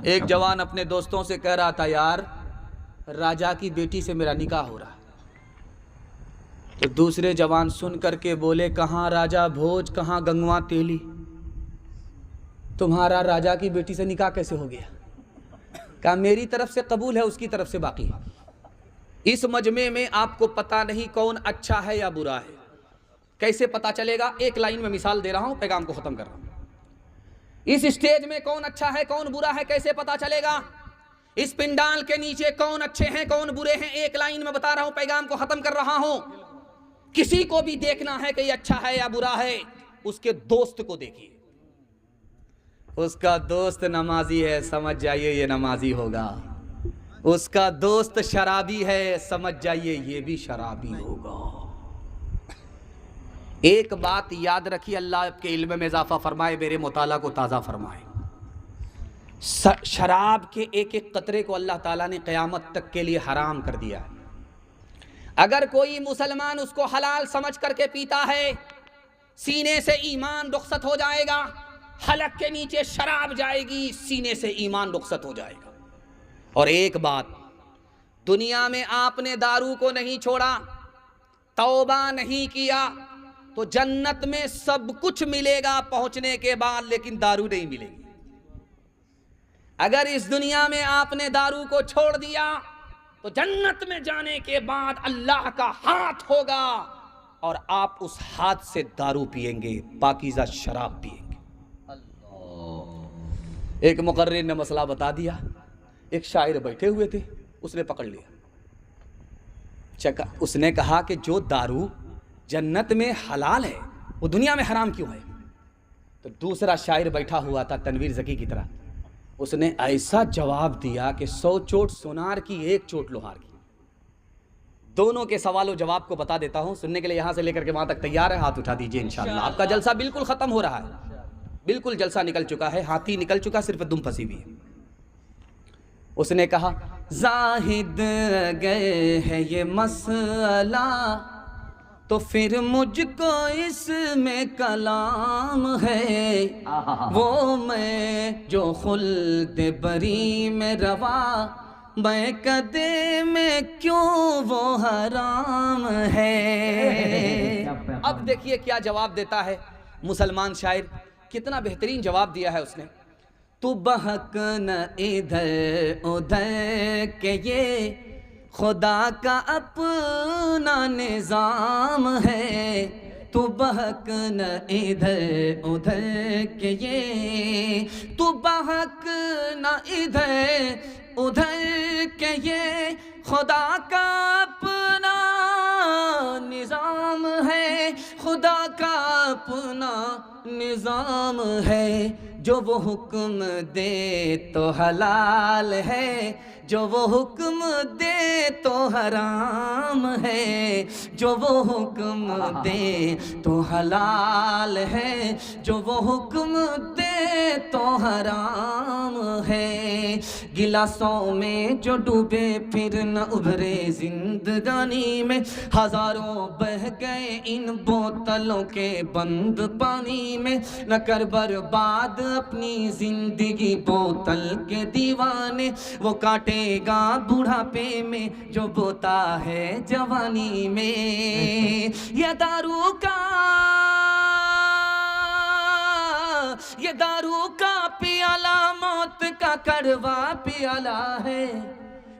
एक जवान अपने दोस्तों से कह रहा था, यार राजा की बेटी से मेरा निकाह हो रहा है। तो दूसरे जवान सुन करके बोले, कहाँ राजा भोज, कहाँ गंगवा तेली, तुम्हारा राजा की बेटी से निकाह कैसे हो गया? कहा मेरी तरफ से कबूल है, उसकी तरफ से बाकी। इस मजमे में आपको पता नहीं कौन अच्छा है या बुरा है, कैसे पता चलेगा? एक लाइन में मिसाल दे रहा हूं, पैगाम को खत्म कर रहा हूं। इस स्टेज में कौन अच्छा है कौन बुरा है कैसे पता चलेगा? इस पिंडाल के नीचे कौन अच्छे हैं कौन बुरे हैं, एक लाइन में बता रहा हूं, पैगाम को खत्म कर रहा हूं। किसी को भी देखना है कि ये अच्छा है या बुरा है, उसके दोस्त को देखिए। उसका दोस्त नमाजी है, समझ जाइए ये नमाजी होगा। उसका दोस्त शराबी है, समझ जाइए ये भी शराबी होगा। एक बात याद रखिए, अल्लाह आपके इल्म में इजाफा फरमाए, मेरे मुताला को ताज़ा फरमाए। शराब के एक एक कतरे को अल्लाह ताला ने क़यामत तक के लिए हराम कर दिया है। अगर कोई मुसलमान उसको हलाल समझ करके पीता है, सीने से ईमान रुखसत हो जाएगा। हलक के नीचे शराब जाएगी, सीने से ईमान रुखसत हो जाएगा। और एक बात, दुनिया में आपने दारू को नहीं छोड़ा, तौबा नहीं किया, तो जन्नत में सब कुछ मिलेगा पहुंचने के बाद, लेकिन दारू नहीं मिलेगी। अगर इस दुनिया में आपने दारू को छोड़ दिया तो जन्नत में जाने के बाद अल्लाह का हाथ होगा और आप उस हाथ से दारू पिएंगे, पाकीज़ा शराब पिएंगे। एक मुकर्रिर ने मसला बता दिया। एक शायर बैठे हुए थे, उसने पकड़ लिया, चका। उसने कहा कि जो दारू जन्नत में हलाल है वो दुनिया में हराम क्यों है? तो दूसरा शायर बैठा हुआ था तनवीर ज़की की तरह, उसने ऐसा जवाब दिया कि 100 चोट सोनार की, 1 चोट लोहार की। दोनों के सवालों जवाब को बता देता हूं, सुनने के लिए यहां से लेकर के वहां तक तैयार है? हाथ उठा दीजिए। इंशाअल्लाह आपका जलसा बिल्कुल खत्म हो रहा है, बिल्कुल जलसा निकल चुका है, हाथी निकल चुका, सिर्फ दुम फंसी हुई है। उसने कहा, जाहिद गए है ये मसला, तो फिर मुझको इसमें कलाम है। वो मैं जो खुल्द बरी में रवा, मैं कदे में क्यों वो हराम है। अब देखिए क्या जवाब देता है मुसलमान शायर, कितना बेहतरीन जवाब दिया है उसने। तू बहक न इधर उधर के ये खुदा का अपना निज़ाम है। तू बहक न इधर उधर के ये, तू बहक न इधर उधर के ये खुदा का अपना निज़ाम है। खुदा का अपना निज़ाम है, जो वो हुक्म दे तो हलाल है, जो वो हुक्म दे तो हराम है। जो वो हुक्म दे तो हलाल है, जो वो हुक्म दे तो हराम है। गिलासों में जो डूबे फिर न उभरे जिंदगानी में, हजारों बह गए इन बोतलों के बंद पानी में। न कर बर्बाद अपनी जिंदगी बोतल के दीवाने, वो काटेगा बुढ़ापे में जो बोता है जवानी में। ये दारू का पियाला मौत का कड़वा पियाला है।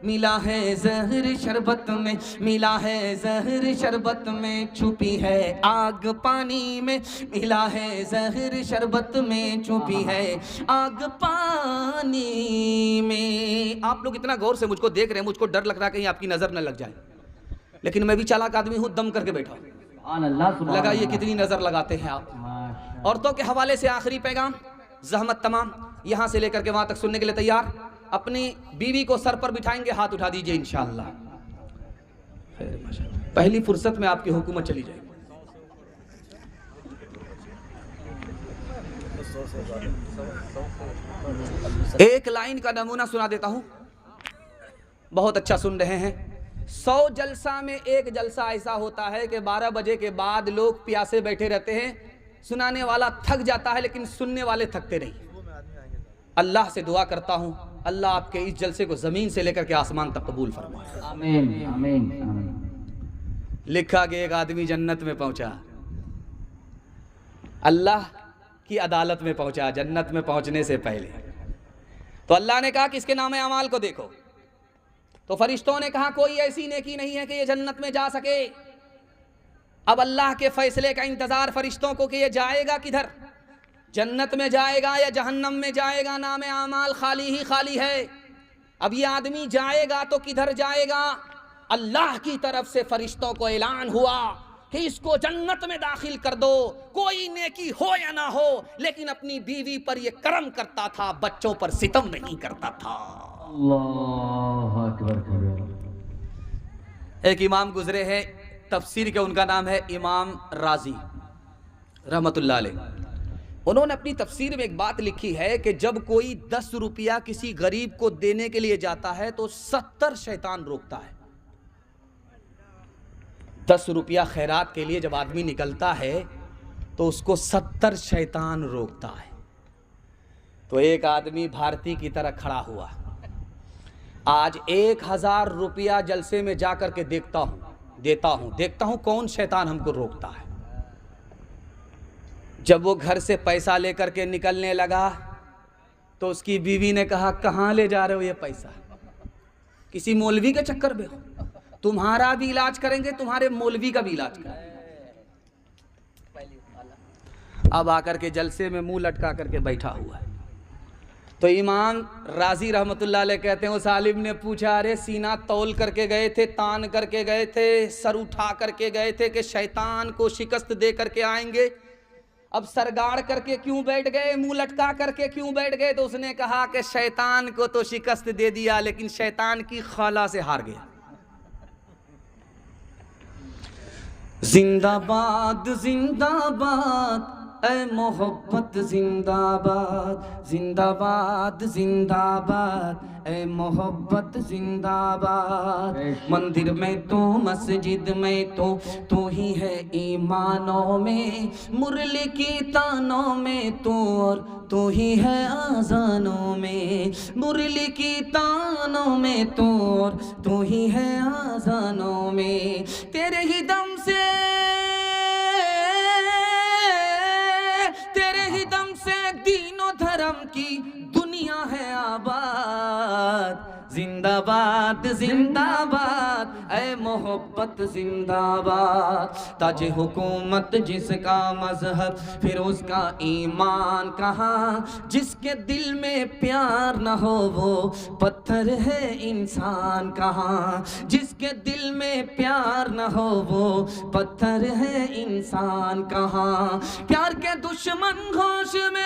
मिला है जहर शरबत में, मिला है जहर शरबत में, छुपी है आग पानी में। मिला है जहर शरबत में, छुपी है आग पानी में। आप लोग इतना गौर से मुझको देख रहे हैं, मुझको डर लग रहा है कहीं आपकी नजर न लग जाए, लेकिन मैं भी चालाक आदमी हूँ, दम करके बैठा हूँ। लगाइए कितनी नजर लगाते हैं आप। औरतों के हवाले से आखिरी पैगाम, जहमत तमाम यहाँ से लेकर के वहाँ तक सुनने के लिए तैयार। अपनी बीवी को सर पर बिठाएंगे, हाथ उठा दीजिए इंशाअल्लाह। पहली फुर्सत में आपकी हुकूमत चली जाएगी। एक लाइन का नमूना सुना देता हूं, बहुत अच्छा सुन रहे हैं। 100 जलसा में एक जलसा ऐसा होता है कि 12 बजे के बाद लोग प्यासे बैठे रहते हैं, सुनाने वाला थक जाता है लेकिन सुनने वाले थकते नहीं। अल्लाह से दुआ करता हूं अल्लाह आपके इस जलसे को ज़मीन से लेकर के आसमान तक कबूल फरमाए। आमीन आमीन आमीन। लिखा कि एक आदमी जन्नत में पहुंचा, अल्लाह की अदालत में पहुंचा जन्नत में पहुंचने से पहले। तो अल्लाह ने कहा कि इसके नाम अमाल को देखो। तो फरिश्तों ने कहा कोई ऐसी नेकी नहीं है कि ये जन्नत में जा सके। अब अल्लाह के फैसले का इंतजार फरिश्तों को कि ये जाएगा किधर, जन्नत में जाएगा या जहन्नम में जाएगा। नाम आमाल खाली ही खाली है। अब ये आदमी जाएगा तो किधर जाएगा? अल्लाह की तरफ से फरिश्तों को ऐलान हुआ कि इसको जन्नत में दाखिल कर दो, कोई नेकी हो या ना हो, लेकिन अपनी बीवी पर ये करम करता था, बच्चों पर सितम नहीं करता था। अल्लाह अकबर कबीरा। एक इमाम गुजरे हैं तफसीर के, उनका नाम है इमाम राजी रहमतुल्लाह अलैह। उन्होंने अपनी तफसीर में एक बात लिखी है कि जब कोई 10 रुपया किसी गरीब को देने के लिए जाता है तो 70 शैतान रोकता है। 10 रुपया खैरात के लिए जब आदमी निकलता है तो उसको 70 शैतान रोकता है। तो एक आदमी भारती की तरह खड़ा हुआ, आज 1000 रुपया जलसे में जाकर के देखता हूं कौन शैतान हमको रोकता है। जब वो घर से पैसा लेकर के निकलने लगा तो उसकी बीवी ने कहा कहाँ ले जा रहे हो ये पैसा? किसी मौलवी के चक्कर में हो? तुम्हारा भी इलाज करेंगे, तुम्हारे मौलवी का भी इलाज करेंगे। अब आकर के जलसे में मुंह लटका करके बैठा हुआ है। तो इमाम राजी रहमतुल्लाह अलैह कहते हैं उस आलिम ने पूछा, अरे सीना तौल करके गए थे, तान करके गए थे, सर उठा करके गए थे कि शैतान को शिकस्त दे करके आएंगे, अब सरगाड़ करके क्यों बैठ गए, मुंह लटका करके क्यों बैठ गए? तो उसने कहा कि शैतान को तो शिकस्त दे दिया लेकिन शैतान की खाला से हार गया। जिंदाबाद जिंदाबाद ऐ मोहब्बत जिंदाबाद, जिंदाबाद जिंदाबाद ऐ मोहब्बत जिंदाबाद। मंदिर में तो मस्जिद में तो तू ही है ईमानों में, मुरली की तानों में तू और तू ही है आजानों में, मुरली की तानों में तू और तू ही है आजानों में। तेरे ही दम से दीनो धर्म की दुनिया है आबाद। जिंदाबाद जिंदाबाद ऐ मोहब्बत जिंदाबाद। ताजे हुकूमत जिसका मजहब फिर उसका ईमान कहाँ, जिसके दिल में प्यार न हो वो पत्थर है इंसान कहाँ, जिसके दिल में प्यार न हो वो पत्थर है इंसान कहाँ। प्यार के दुश्मन होश में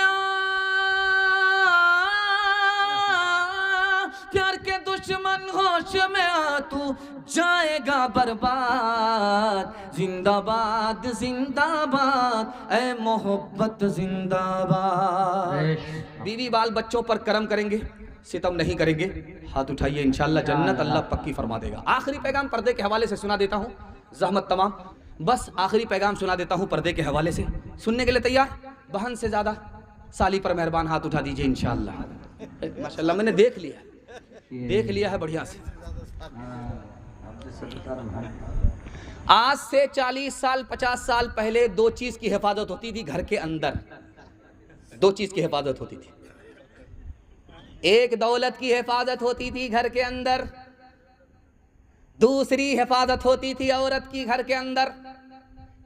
प्यार के दुश्मन होश में आ, तू जाएगा बर्बाद। जिंदाबाद जिंदाबाद ऐ मोहब्बत जिंदाबाद। बीवी बाल बच्चों पर करम करेंगे, सितम नहीं करेंगे, हाथ उठाइए, इंशाअल्लाह जन्नत अल्लाह पक्की फरमा देगा। आखिरी पैगाम पर्दे के हवाले से सुना देता हूँ, ज़हमत तमाम, बस आखिरी पैगाम सुना देता हूँ पर्दे के हवाले से। सुनने के लिए तैयार? बहन से ज़्यादा साली पर मेहरबान हाथ उठा दीजिए इंशाअल्लाह। माशाअल्लाह मैंने देख लिया है बढ़िया से। आज से 40 साल 50 साल पहले 2 चीज की हिफाजत होती थी घर के अंदर, 2 चीज की हिफाजत होती थी। एक दौलत की हिफाजत होती थी घर के अंदर, दूसरी हिफाजत होती थी औरत की घर के अंदर।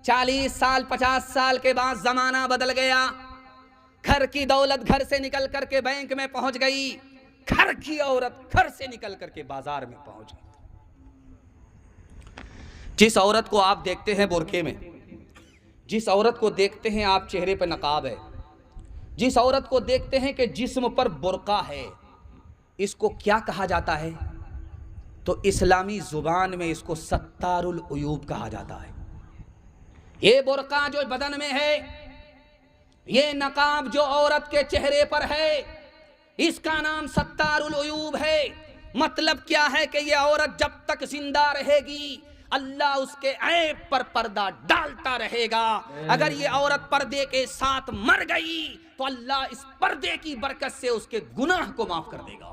40 साल 50 साल के बाद जमाना बदल गया, घर की दौलत घर से निकल करके बैंक में पहुंच गई, घर की औरत घर से निकल करके बाजार में पहुंच गई। जिस औरत को आप देखते हैं बुर्के में, जिस औरत को देखते हैं आप चेहरे पर नकाब है, जिस औरत को देखते हैं कि जिस्म पर बुर्का है, इसको क्या कहा जाता है? तो इस्लामी जुबान में इसको सत्तारुल उयूब कहा जाता है। ये बुर्का जो बदन में है, ये नकाब जो औरत के चेहरे पर है, इसका नाम सत्तारुल उयूब है। मतलब क्या है कि ये औरत जब तक जिंदा रहेगी अल्लाह उसके ऐब पर पर्दा डालता रहेगा। अगर ये औरत पर्दे के साथ मर गई तो तो अल्लाह इस पर्दे की बरकत से उसके गुनाह को माफ कर देगा।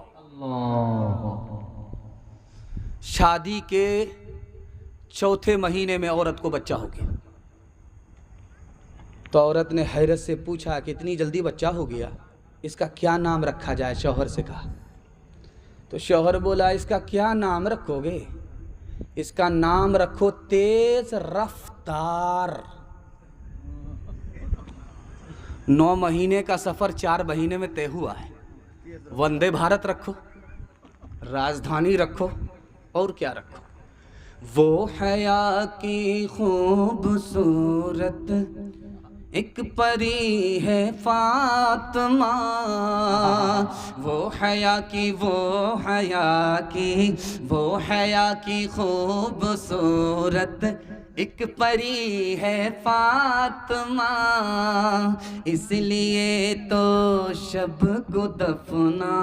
शादी के चौथे महीने में औरत को बच्चा हो गया, तो औरत ने हैरत से पूछा कि इतनी जल्दी बच्चा हो गया, इसका क्या नाम रखा जाए? शौहर से कहा। तो शौहर बोला, इसका क्या नाम रखोगे? इसका नाम रखो तेज रफ्तार। 9 महीने का सफर 4 महीने में तय हुआ है। वंदे भारत रखो, राजधानी रखो, और क्या रखो? वो हया की खूबसूरत एक परी है फातिमा, वो हया की खूबसूरत एक परी है फातिमा, इसलिए तो शब को दफना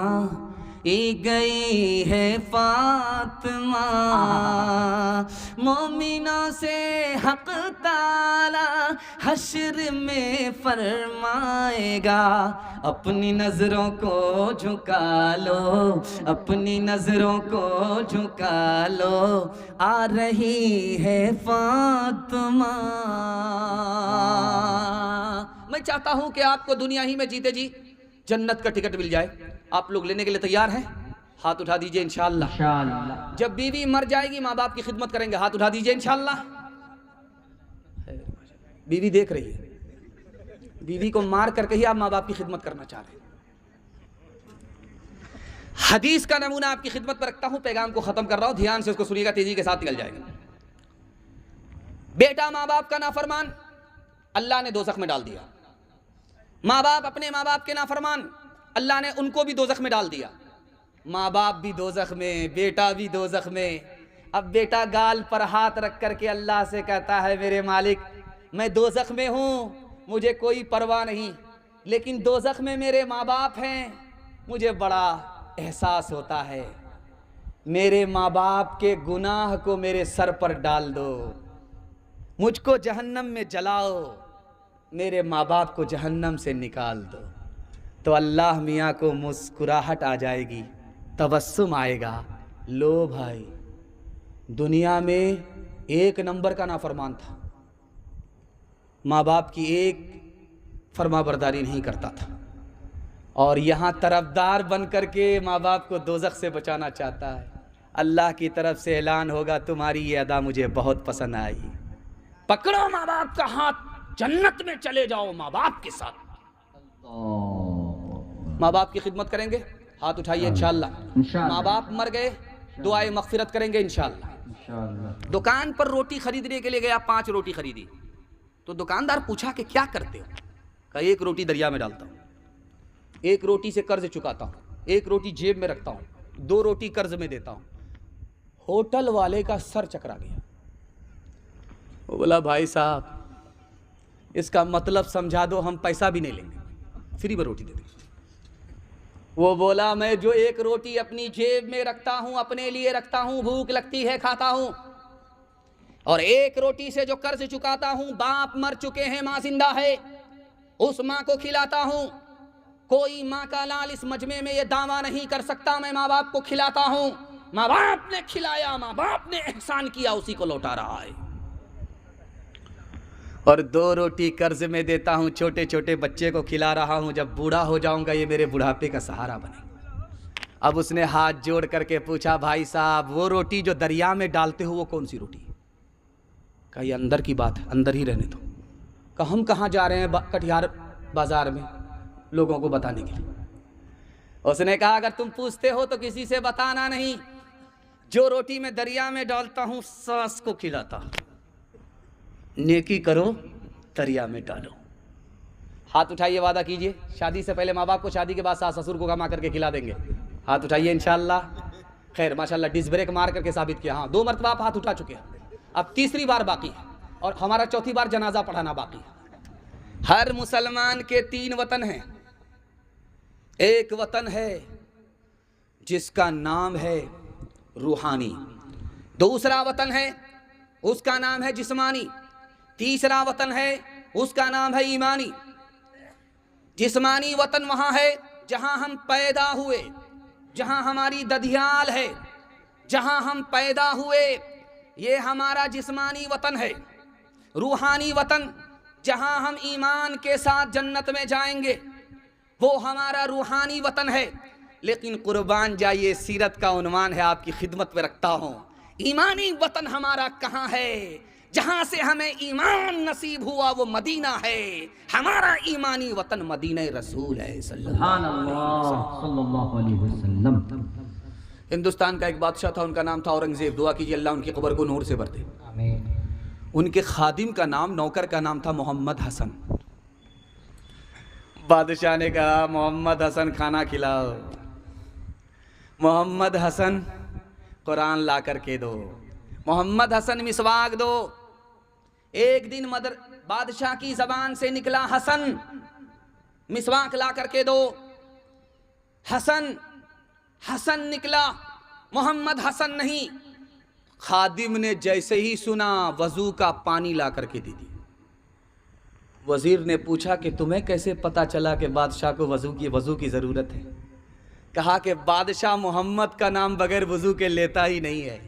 गई है फातिमा। मोमिना से हक ताला हश्र में फरमाएगा, अपनी नजरों को झुका लो, अपनी नजरों को झुका लो, आ रही है फातिमा। मैं चाहता हूं कि आपको दुनिया ही में जीते जी जन्नत का टिकट मिल जाए। आप लोग लेने के लिए तैयार हैं? हाथ उठा दीजिए इंशाअल्लाह। इंशाअल्लाह। जब बीवी मर जाएगी माँ बाप की खिदमत करेंगे, हाथ उठा दीजिए इंशाअल्लाह। बीवी देख रही है, बीवी को मार करके ही आप माँ बाप की खिदमत करना चाह रहे हैं। हदीस का नमूना आपकी खिदमत पर रखता हूं, पैगाम को खत्म कर रहा हूं, ध्यान से उसको सुनिएगा, तेजी के साथ निकल जाएगा। बेटा माँ बाप का नाफरमान, अल्लाह ने दोज़ख में डाल दिया। माँ बाप अपने माँ बाप के नाफरमान, अल्लाह ने उनको भी दोज़ख में डाल दिया। माँ बाप भी दोज़ख में, बेटा भी दोज़ख में। अब बेटा गाल पर हाथ रख करके अल्लाह से कहता है, मेरे मालिक मैं दोज़ख में हूँ, मुझे कोई परवाह नहीं, लेकिन दोज़ख में मेरे माँ बाप हैं, मुझे बड़ा एहसास होता है। मेरे माँ बाप के गुनाह को मेरे सर पर डाल दो, मुझको जहन्नम में जलाओ, मेरे माँ बाप को जहन्नम से निकाल दो। तो अल्लाह मियाँ को मुस्कुराहट आ जाएगी, तबस्सुम आएगा। लो भाई, दुनिया में 1 नंबर का नाफरमान था, माँ बाप की एक फरमाबरदारी नहीं करता था, और यहाँ तरफदार बन करके माँ बाप को दोज़ख से बचाना चाहता है। अल्लाह की तरफ से ऐलान होगा, तुम्हारी ये अदा मुझे बहुत पसंद आई, पकड़ो माँ बाप का हाथ, जन्नत में चले जाओ माँ बाप के साथ। माँ बाप की खिदमत करेंगे, हाथ उठाइए इंशाअल्लाह। माँ बाप मर गए, दुआए मग़फ़िरत करेंगे इंशाअल्लाह। दुकान पर रोटी खरीदने के लिए गया, 5 रोटी खरीदी, तो दुकानदार पूछा कि क्या करते हो? कहा 1 रोटी दरिया में डालता हूँ, 1 रोटी से कर्ज चुकाता हूँ, 1 रोटी जेब में रखता हूँ, 2 रोटी कर्ज में देता हूँ। होटल वाले का सर चकरा गया। वो बोला, भाई साहब इसका मतलब समझा दो, हम पैसा भी नहीं लेंगे, फ्री में रोटी दे देंगे। वो बोला, मैं जो 1 रोटी अपनी जेब में रखता हूँ, अपने लिए रखता हूँ, भूख लगती है खाता हूँ, और 1 रोटी से जो कर्ज चुकाता हूँ, बाप मर चुके हैं, माँ जिंदा है, उस माँ को खिलाता हूँ। कोई माँ का लाल इस मजमे में ये दावा नहीं कर सकता मैं माँ बाप को खिलाता हूँ। माँ बाप ने खिलाया, माँ बाप ने एहसान किया, उसी को लौटा रहा है। और 2 रोटी कर्ज में देता हूँ, छोटे छोटे बच्चे को खिला रहा हूँ, जब बूढ़ा हो जाऊंगा ये मेरे बुढ़ापे का सहारा बनेगा। अब उसने हाथ जोड़ करके पूछा, भाई साहब वो रोटी जो दरिया में डालते हो वो कौन सी रोटी? कहा ये अंदर की बात है, अंदर ही रहने दो। कहा हम कहाँ जा रहे हैं कटिहार बाजार में लोगों को बताने के लिए। उसने कहा अगर तुम पूछते हो तो किसी से बताना नहीं, जो रोटी मैं दरिया में डालता हूँ सास को खिलाता हूँ। नेकी करो दरिया में डालो। हाथ उठाइए, वादा कीजिए, शादी से पहले माँ बाप को, शादी के बाद सास ससुर को कमा करके खिला देंगे। हाथ उठाइए इंशाअल्लाह। खैर माशाअल्लाह डिस्क ब्रेक मार करके साबित किया। हाँ 2 मरतबा आप हाथ उठा चुके हैं, अब 3री बार बाकी है, और हमारा 4थी बार जनाजा पढ़ाना बाकी है। हर मुसलमान के 3 वतन हैं। एक वतन है जिसका नाम है रूहानी, दूसरा वतन है उसका नाम है जिस्मानी, तीसरा वतन है उसका नाम है ईमानी। जिस्मानी वतन वहाँ है जहाँ हम पैदा हुए, जहाँ हमारी दधियाल है, जहाँ हम पैदा हुए, ये हमारा जिस्मानी वतन है। रूहानी वतन जहाँ हम ईमान के साथ जन्नत में जाएंगे, वो हमारा रूहानी वतन है। लेकिन कुर्बान जाइए, सीरत का उन्वान है, आपकी खिदमत में रखता हूँ, ईमानी वतन हमारा कहाँ है? जहाँ से हमें ईमान नसीब हुआ वो मदीना है। हमारा ईमानी वतन मदीना रसूल है सल्लल्लाहु अलैहि वसल्लम। हिंदुस्तान का एक बादशाह था, उनका नाम था औरंगजेब। दुआ कीजिए अल्लाह उनकी कब्र को नूर से भर दे। उनके खादिम का नाम, नौकर का नाम था मोहम्मद हसन। बादशाह ने कहा मोहम्मद हसन खाना खिलाओ। मोहम्मद हसन कुरान ला कर के दो। मोहम्मद हसन मिसवाक दो। एक दिन बादशाह की जबान से निकला हसन, मिसवाक ला करके दो। हसन हसन निकला, मोहम्मद हसन नहीं। खादिम ने जैसे ही सुना वजू का पानी ला करके दे दिया। वजीर ने पूछा कि तुम्हें कैसे पता चला कि बादशाह को वजू की ज़रूरत है? कहा कि बादशाह मोहम्मद का नाम बगैर वजू के लेता ही नहीं है।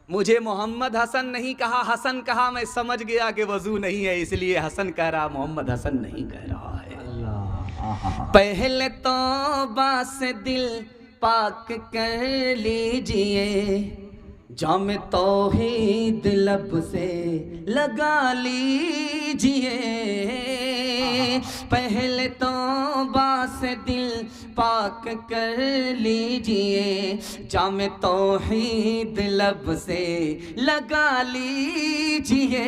मुझे मोहम्मद हसन नहीं कहा, हसन कहा, मैं समझ गया कि वजू नहीं है, इसलिए हसन कह रहा, मोहम्मद हसन नहीं कह रहा है। पहले तौबा से दिल पाक कर लीजिए, जाम तौहीद लब से लगा लीजिए। पहले तौबा से दिल पाक कर लीजिए, जाम तौहीद लब से लगा लीजिए।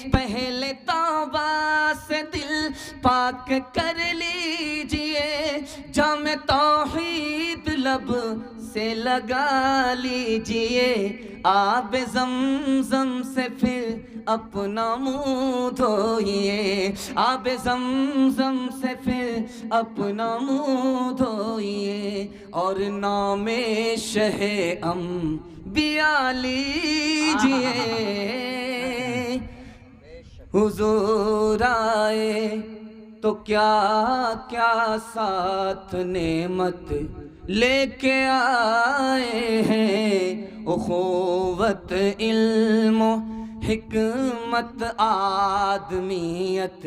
पहले तौबा से दिल पाक कर लीजिए, जाम तौहीद लब से लगा लीजिए। आब ज़मज़म से फिर अपना मुँह धोइए, आब ज़मज़म से फिर अपना मुँह धोइए, और नामे शहे अंबिया लीजिए। हुजूर आए तो क्या क्या साथ नेमत लेके आए हैं, उख़ुवत इल्म हिकमत आदमियत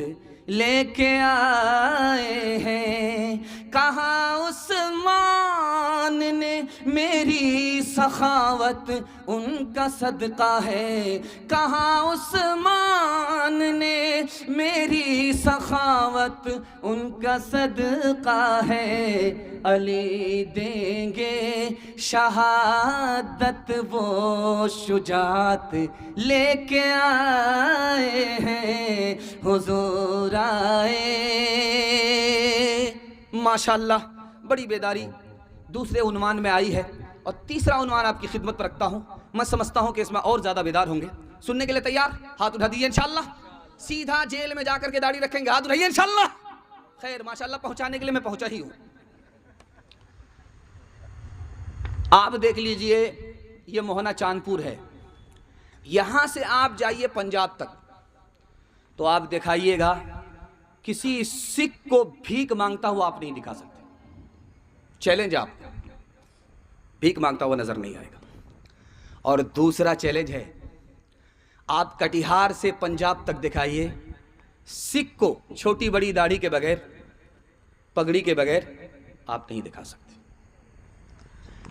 लेके आए हैं। कहाँ उस्मान ने मेरी सखावत उनका सदका है, कहाँ उस्मान ने मेरी सखावत उनका सदका है। अली देंगे शहादत वो शुजात लेके आए हैं, हुजूर आए। माशाअल्लाह, बड़ी बेदारी दूसरे उन्वान में आई है, और तीसरा उन्वान आपकी खिदमत पर रखता हूँ। मैं समझता हूँ कि इसमें और ज़्यादा बेदार होंगे। सुनने के लिए तैयार? हाथ उठा दीजिए इंशाअल्लाह। सीधा जेल में जाकर के दाढ़ी रखेंगे, हाथ उठाइए इंशाअल्लाह। खैर माशाअल्लाह, पहुँचाने के लिए मैं पहुँचा ही हूँ। आप देख लीजिए, ये मोहना चांदपुर है। यहाँ से आप जाइए पंजाब तक, तो आप दिखाइएगा किसी सिख को भीख मांगता हुआ आप नहीं दिखा सकते। चैलेंज, आप भीख मांगता हुआ नजर नहीं आएगा। और दूसरा चैलेंज है, आप कटिहार से पंजाब तक दिखाइए, सिख को छोटी बड़ी दाढ़ी के बगैर, पगड़ी के बगैर आप नहीं दिखा सकते।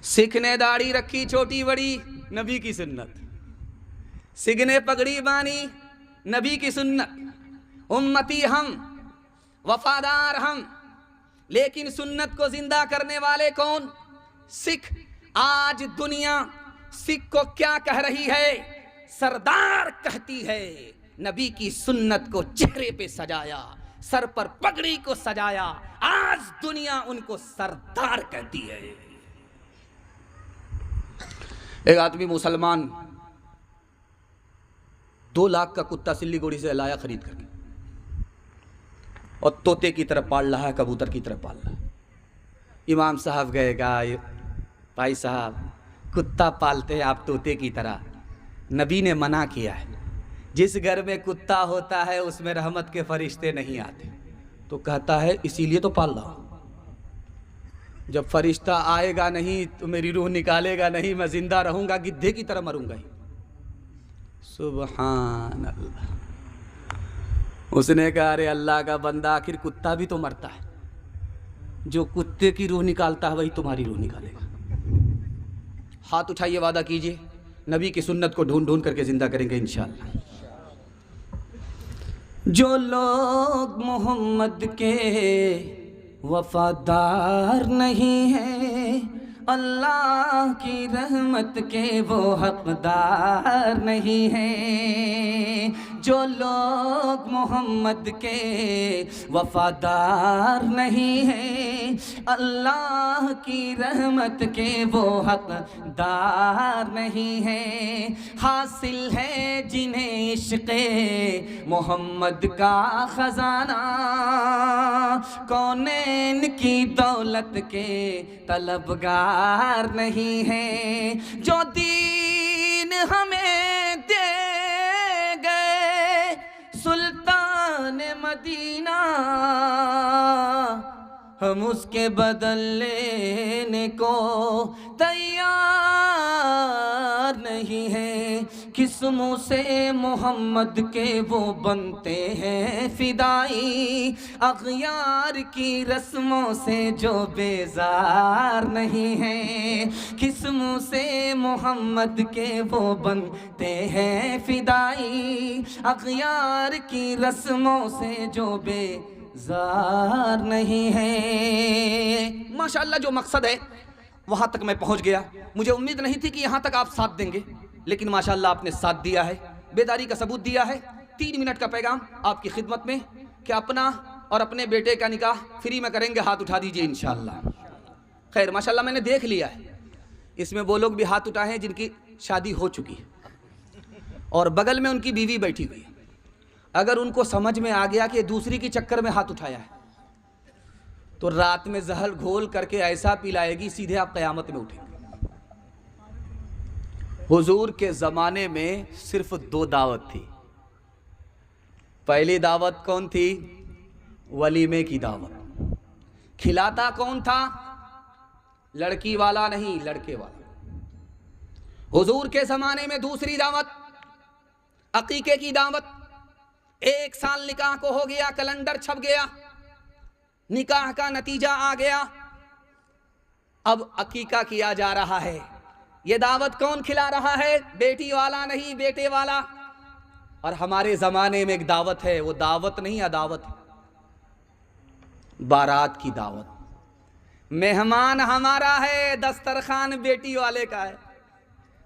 सिख ने दाढ़ी रखी छोटी बड़ी, नबी की सुन्नत। सिख ने पगड़ी बानी, नबी की सुन्नत। उम्मती हम, वफादार हम, लेकिन सुन्नत को जिंदा करने वाले कौन? सिख। आज दुनिया सिख को क्या कह रही है? सरदार कहती है। नबी की सुन्नत को चेहरे पे सजाया, सर पर पगड़ी को सजाया, आज दुनिया उनको सरदार कहती है। एक आदमी मुसलमान 2 लाख का कुत्ता सिल्लीगुड़ी से लाया खरीद करके, और तोते की तरह पाल रहा है, कबूतर की तरह पाल रहा है। इमाम साहब गए, कहा भाई साहब, कुत्ता पालते हैं आप तोते की तरह, नबी ने मना किया है। जिस घर में कुत्ता होता है उसमें रहमत के फरिश्ते नहीं आते। तो कहता है इसीलिए तो पाल रहा हूं, जब फरिश्ता आएगा नहीं तो मेरी रूह निकालेगा नहीं, मैं जिंदा रहूंगा, गिद्धे की तरह मरूंगा ही। सुभान अल्लाह। उसने कहा अरे अल्लाह का बंदा, आखिर कुत्ता भी तो मरता है, जो कुत्ते की रूह निकालता है वही तुम्हारी रूह निकालेगा। हाथ उठाइए, वादा कीजिए नबी की सुन्नत को ढूंढ ढूंढ करके जिंदा करेंगे इंशाअल्लाह। जो लोग मोहम्मद के वफादार नहीं हैं, अल्लाह की रहमत के वो हकदार नहीं हैं। जो लोग मोहम्मद के वफादार नहीं हैं, अल्लाह की रहमत के वो हकदार नहीं हैं। हासिल है जिन्हें इश्क़े मोहम्मद का ख़ज़ाना, कौनैन की दौलत के तलबगार नहीं है। जो दीन हमें दे गए सुल्तान मदीना, हम उसके बदल लेने को तैयार नहीं हैं। किस मुँह से मोहम्मद के वो बनते हैं फिदाई, अग़यार की रस्मों से जो बेजार नहीं हैं। किस मुँह से मोहम्मद के वो बनते हैं फिदाई, अग़यार की रस्मों से जो बेजार नहीं है। माशाअल्लाह, जो मकसद है वहाँ तक मैं पहुँच गया। मुझे उम्मीद नहीं थी कि यहाँ तक आप साथ देंगे, लेकिन माशाअल्लाह आपने साथ दिया है, बेदारी का सबूत दिया है। 3 मिनट का पैगाम आपकी खिदमत में कि अपना और अपने बेटे का निकाह फ्री में करेंगे, हाथ उठा दीजिए इंशाअल्लाह। खैर माशाअल्लाह मैंने देख लिया है, इसमें वो लोग भी हाथ उठाए हैं जिनकी शादी हो चुकी है और बगल में उनकी बीवी बैठी हुई है। अगर उनको समझ में आ गया कि दूसरी के चक्कर में हाथ उठाया है तो रात में जहर घोल करके ऐसा पिलाएगी सीधे आप क़यामत में उठेंगे। हुजूर के ज़माने में सिर्फ 2 दावत थी। पहली दावत कौन थी? वलीमे की दावत। खिलाता कौन था? लड़की वाला नहीं, लड़के वाला। हुजूर के ज़माने में दूसरी दावत अकीके की दावत। 1 साल निकाह को हो गया, कैलेंडर छप गया, निकाह का नतीजा आ गया, अब अकीका किया जा रहा है। ये दावत कौन खिला रहा है? बेटी वाला नहीं, बेटे वाला। और हमारे ज़माने में एक दावत है, वो दावत नहीं अदावत है, बारात की दावत। मेहमान हमारा है, दस्तरखान बेटी वाले का है।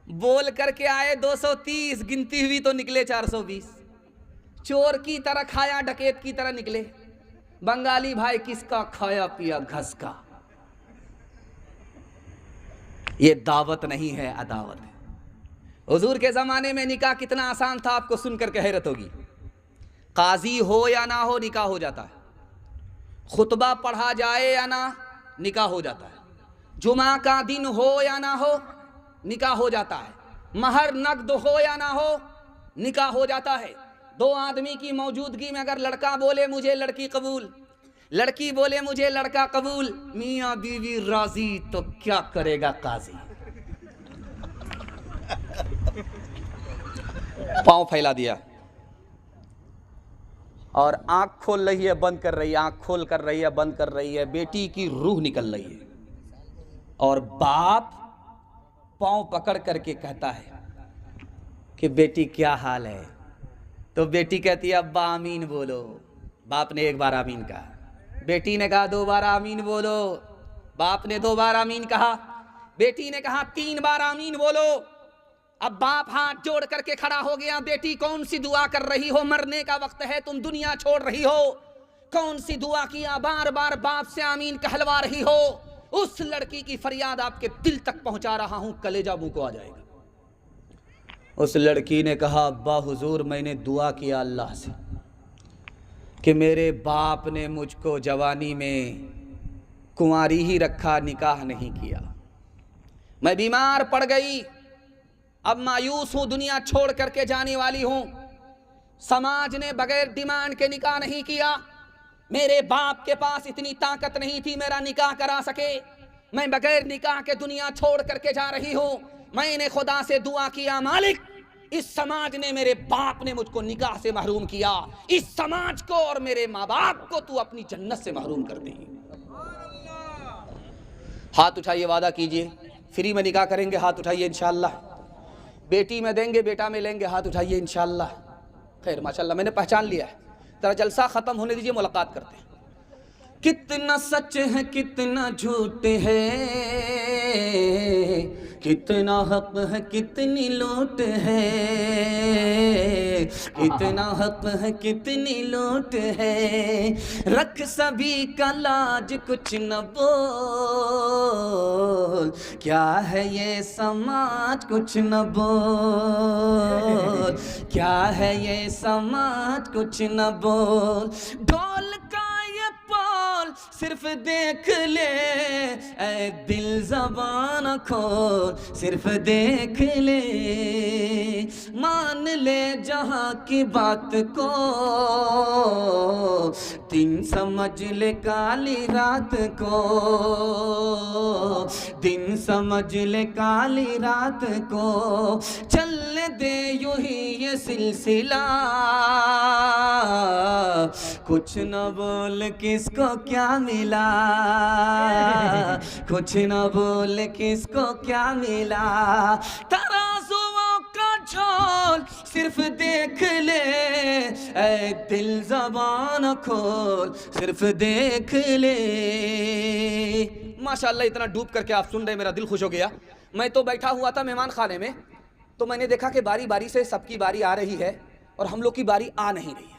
बोल करके आए 230, गिनती हुई तो निकले 420। चोर की तरह खाया, डकैत की तरह निकले। बंगाली भाई किसका खाया पिया घस का। ये दावत नहीं है, अदावत है। हुजूर के ज़माने में निकाह कितना आसान था, आपको सुनकर के हैरत होगी। काजी हो या ना हो, निकाह हो जाता है। खुतबा पढ़ा जाए या ना, निकाह हो जाता है। जुमा का दिन हो या ना हो, निकाह हो जाता है। महर नकद हो या ना हो, निकाह हो जाता है। 2 आदमी की मौजूदगी में अगर लड़का बोले मुझे लड़की कबूल, लड़की बोले मुझे लड़का कबूल, मियाँ बीवी राजी, तो क्या करेगा काजी? पांव फैला दिया और आंख खोल रही है, बंद कर रही है, आंख खोल कर रही है, बंद कर रही है। बेटी की रूह निकल रही है और बाप पांव पकड़ करके कहता है कि बेटी क्या हाल है? तो बेटी कहती है अब्बा आमीन बोलो। बाप ने 1 बार आमीन कहा, बेटी ने कहा 2 बार आमीन बोलो। बाप ने 2 बार आमीन कहा, बेटी ने कहा 3 बार आमीन बोलो। अब बाप हाथ जोड़ करके खड़ा हो गया। बेटी कौन सी दुआ कर रही हो? मरने का वक्त है, तुम दुनिया छोड़ रही हो। कौन सी दुआ किया? बार बार बाप से आमीन कहलवा रही हो। उस लड़की की फरियाद आपके दिल तक पहुंचा रहा हूं, कलेजा मुंह को आ जाएगा। उस लड़की ने कहा अब्बा हुजूर, मैंने दुआ किया अल्लाह से कि मेरे बाप ने मुझको जवानी में कुंवारी ही रखा, निकाह नहीं किया। मैं बीमार पड़ गई, अब मायूस हूं, दुनिया छोड़ करके जाने वाली हूं। समाज ने बगैर डिमांड के निकाह नहीं किया। मेरे बाप के पास इतनी ताकत नहीं थी मेरा निकाह करा सके, मैं बगैर निकाह के दुनिया छोड़ करके जा रही हूं। मैंने खुदा से दुआ किया, मालिक इस समाज ने, मेरे बाप ने मुझको निकाह से महरूम किया, इस समाज को और मेरे माँ बाप को तू अपनी जन्नत से महरूम कर दे। हाथ उठाइए, वादा कीजिए फ्री में निकाह करेंगे, हाथ उठाइए इंशाअल्लाह। बेटी में देंगे, बेटा में लेंगे, हाथ उठाइए इंशाअल्लाह। खैर माशाअल्लाह, मैंने पहचान लिया है। तेरा जलसा खत्म होने दीजिए, मुलाकात करते हैं। कितना सच है कितना झूठ है, कितना हक है कितनी लूट है, कितना हक है कितनी लूट है, रख सभी का लाज कुछ न बोल, क्या है ये समाज कुछ न बोल, क्या है ये समाज कुछ न बोल। ढोल का ये पोल सिर्फ देख ले, ऐ दिल ज़बान खोल, सिर्फ देख ले, मान ले जहाँ की बात को, दिन समझ ले काली रात को, दिन समझ ले काली रात को, चलने दे यूं ही ये सिलसिला, कुछ न बोल किसको क्या मिला, कुछ न बोल किसको क्या मिला, तराजुओं का झोल सिर्फ देख ले, ऐ दिल ज़बान खोल, सिर्फ देख ले। माशाअल्लाह, इतना डूब करके आप सुन रहे, मेरा दिल खुश हो गया। मैं तो बैठा हुआ था मेहमान खाने में, तो मैंने देखा कि बारी बारी से सबकी बारी आ रही है और हम लोग की बारी आ नहीं रही है।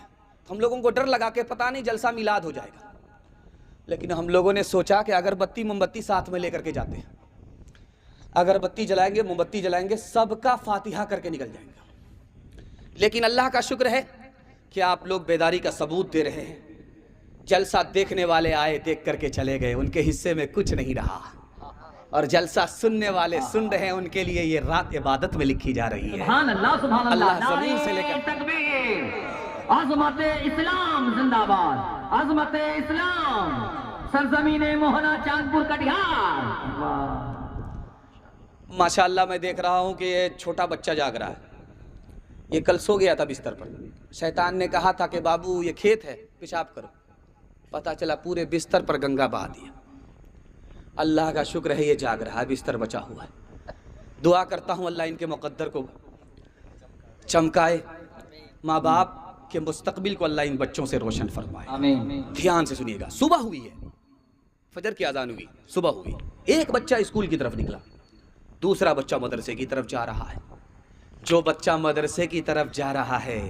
हम लोगों को डर लगा कि पता नहीं जलसा मिलाद हो जाएगा, लेकिन हम लोगों ने सोचा कि अगरबत्ती मोमबत्ती साथ में लेकर के जाते हैं, अगरबत्ती जलाएंगे मोमबत्ती जलाएंगे, सबका फातिहा करके निकल जाएंगे। लेकिन अल्लाह का शुक्र है कि आप लोग बेदारी का सबूत दे रहे हैं। जलसा देखने वाले आए, देख करके चले गए, उनके हिस्से में कुछ नहीं रहा, और जलसा सुनने वाले सुन रहे हैं, उनके लिए ये रात इबादत में लिखी जा रही है। सुभान अल्लाह, सुभान अल्लाह अल्लाह, जमीन से लेकर तकबीर, अज़मत इस्लाम जिंदाबाद, अज़मत इस्लाम, सरजमीने मोहना चांदपुर कटिहार। माशाअल्लाह, मैं देख रहा हूँ कि ये छोटा बच्चा जाग रहा है। ये कल सो गया था बिस्तर पर, शैतान ने कहा था कि बाबू ये खेत है, पेशाब करो, पता चला पूरे बिस्तर पर गंगा बहा दिया। अल्लाह का शुक्र है ये जाग रहा है, बिस्तर बचा हुआ है। दुआ करता हूँ अल्लाह इनके मुक़द्दर को चमकाए, माँ बाप के मुस्तकबिल को अल्लाह इन बच्चों से रोशन फरमाए। आमीन। ध्यान से सुनिएगा। सुबह हुई है, फजर की अजान हुई, सुबह हुई। एक बच्चा स्कूल की तरफ निकला, दूसरा बच्चा मदरसे की तरफ जा रहा है। जो बच्चा मदरसे की तरफ जा रहा है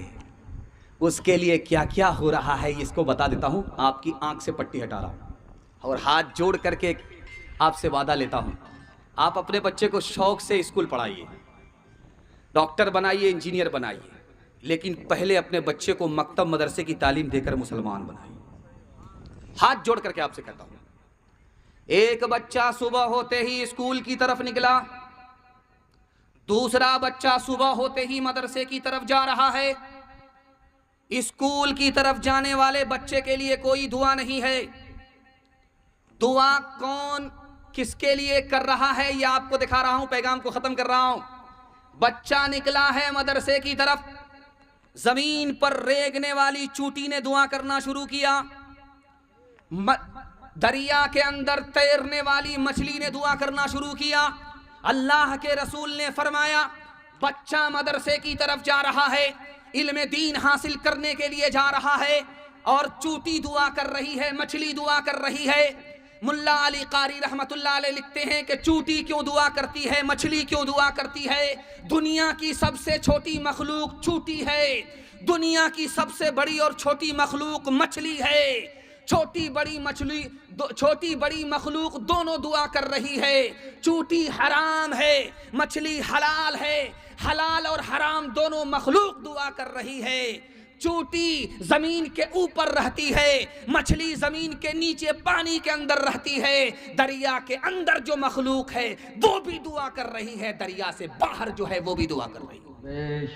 उसके लिए क्या क्या हो रहा है इसको बता देता हूँ। आपकी आंख से पट्टी हटा रहा हूँ और हाथ जोड़ करके आपसे वादा लेता हूँ, आप अपने बच्चे को शौक से स्कूल पढ़ाइए, डॉक्टर बनाइए, इंजीनियर बनाइए, लेकिन पहले अपने बच्चे को मकतब मदरसे की तालीम देकर मुसलमान बनाइए। हाथ जोड़ करके आपसे कहता हूँ। एक बच्चा सुबह होते ही स्कूल की तरफ निकला, दूसरा बच्चा सुबह होते ही मदरसे की तरफ जा रहा है। स्कूल की तरफ जाने वाले बच्चे के लिए कोई दुआ नहीं है। दुआ कौन किसके लिए कर रहा है यह आपको दिखा रहा हूं, पैगाम को खत्म कर रहा हूं। बच्चा निकला है मदरसे की तरफ, जमीन पर रेंगने वाली चूटी ने दुआ करना शुरू किया, दरिया के अंदर तैरने वाली मछली ने दुआ करना शुरू किया। अल्लाह के रसूल ने फरमाया, बच्चा मदरसे की तरफ जा रहा है, इल्म दीन हासिल करने के लिए जा रहा है, और चूटी दुआ कर रही है, मछली दुआ कर रही है। मुल्ला अली कारी रहमतुल्लाह अलैह लिखते हैं कि चूटी क्यों दुआ करती है, मछली क्यों दुआ करती है? दुनिया की सबसे छोटी मखलूक चूटी है, दुनिया की सबसे बड़ी और छोटी मखलूक मछली है। छोटी बड़ी मखलूक दोनों दुआ कर रही है। चूटी हराम है, मछली हलाल है, हलाल और हराम दोनों मखलूक दुआ कर रही है। चूटी जमीन के ऊपर रहती है, मछली जमीन के नीचे पानी के अंदर रहती है। दरिया के अंदर जो मखलूक है वो भी दुआ कर रही है, दरिया से बाहर जो है वो भी दुआ कर रही है।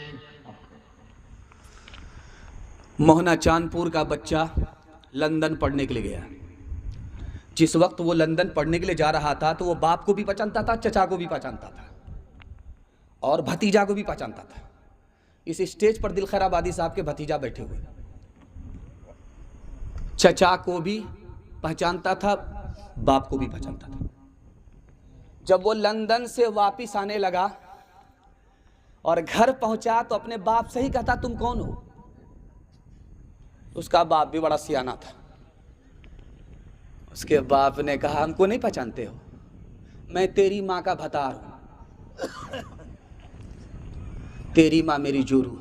मोहना चांदपुर का बच्चा लंदन पढ़ने के लिए गया। जिस वक्त वो लंदन पढ़ने के लिए जा रहा था तो वो बाप को भी पहचानता था, चचा को भी पहचानता था और भतीजा को भी पहचानता था। इस स्टेज पर दिल खैर आबादी साहब के भतीजा बैठे हुए, चचा को भी पहचानता था, बाप को भी पहचानता था। जब वो लंदन से वापस आने लगा और घर पहुंचा तो अपने बाप से ही कहता, तुम कौन हो? उसका बाप भी बड़ा सियाना था। उसके बाप ने कहा, हमको नहीं पहचानते हो, मैं तेरी माँ का भतार हूं, तेरी माँ मेरी जोरू,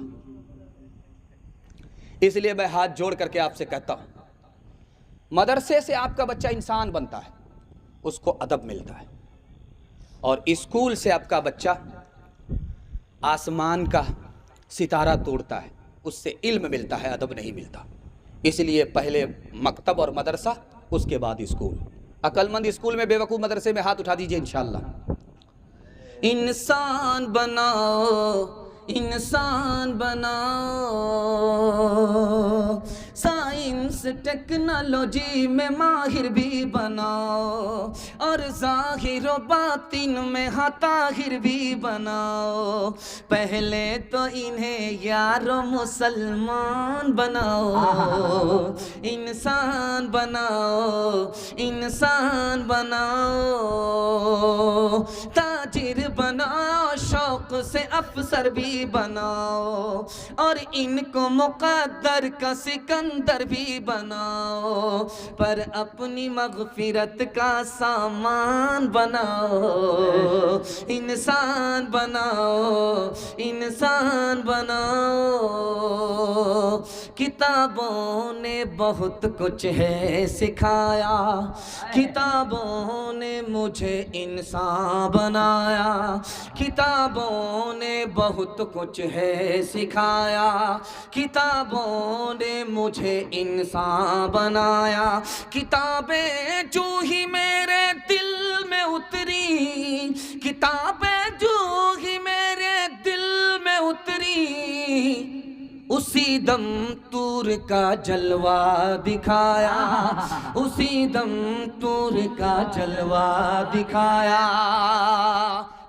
इसलिए मैं हाथ जोड़ करके आपसे कहता हूं, मदरसे से आपका बच्चा इंसान बनता है, उसको अदब मिलता है, और स्कूल से आपका बच्चा आसमान का सितारा तोड़ता है, उससे इल्म मिलता है, अदब नहीं मिलता। इसलिए पहले मकतब और मदरसा, उसके बाद स्कूल। अक्लमंद स्कूल में, बेवकूफ़ मदरसे में हाथ उठा दीजिए इंशाअल्लाह। इंसान बनाओ, इंसान बनाओ, साइंस टेक्नोलॉजी में माहिर भी बनाओ, और ज़ाहिर व बातिन में ताहिर भी बनाओ। पहले तो इन्हें यारो मुसलमान बनाओ, इंसान बनाओ, इंसान बनाओ, ताजिर बनाओ, शौक से अफसर भी बनाओ, और इनको मुक़द्दर का सिकंदर भी बनाओ, पर अपनी मग़फ़िरत का सामान बनाओ। इंसान बनाओ, इंसान बनाओ। किताबों ने बहुत कुछ है सिखाया, किताबों ने मुझे इंसान बनाया, किताबों ने बहुत कुछ है सिखाया, किताबों ने मुझे इंसान बनाया। किताबें जो ही मेरे दिल में उतरी, किताबें जो ही मेरे दिल में उतरी, उसी दम तूर का जलवा दिखाया, उसी दम तूर का जलवा दिखाया।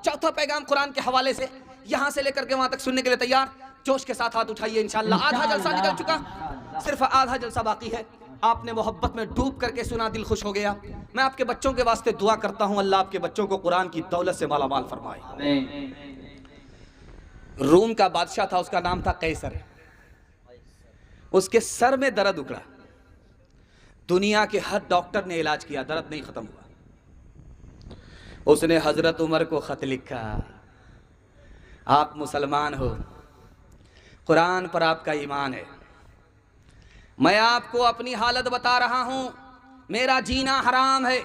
चौथा पैगाम कुरान के हवाले से, यहां से लेकर के वहां तक सुनने के लिए तैयार? जोश के साथ हाथ उठाइए इंशाअल्लाह। आधा जलसा निकल चुका, सिर्फ आधा जलसा बाकी है। आपने मोहब्बत में डूब करके सुना, दिल खुश हो गया। मैं आपके बच्चों के वास्ते दुआ करता हूं, अल्लाह आपके बच्चों को कुरान की दौलत से मालामाल फरमाए। रूम का बादशाह था, उसका नाम था कैसर। उसके सर में दर्द उकड़ा, दुनिया के हर डॉक्टर ने इलाज किया, दर्द नहीं खत्म हुआ। उसने हजरत उमर को खत लिखा, आप मुसलमान हो, कुरान पर आपका ईमान है, मैं आपको अपनी हालत बता रहा हूं, मेरा जीना हराम है,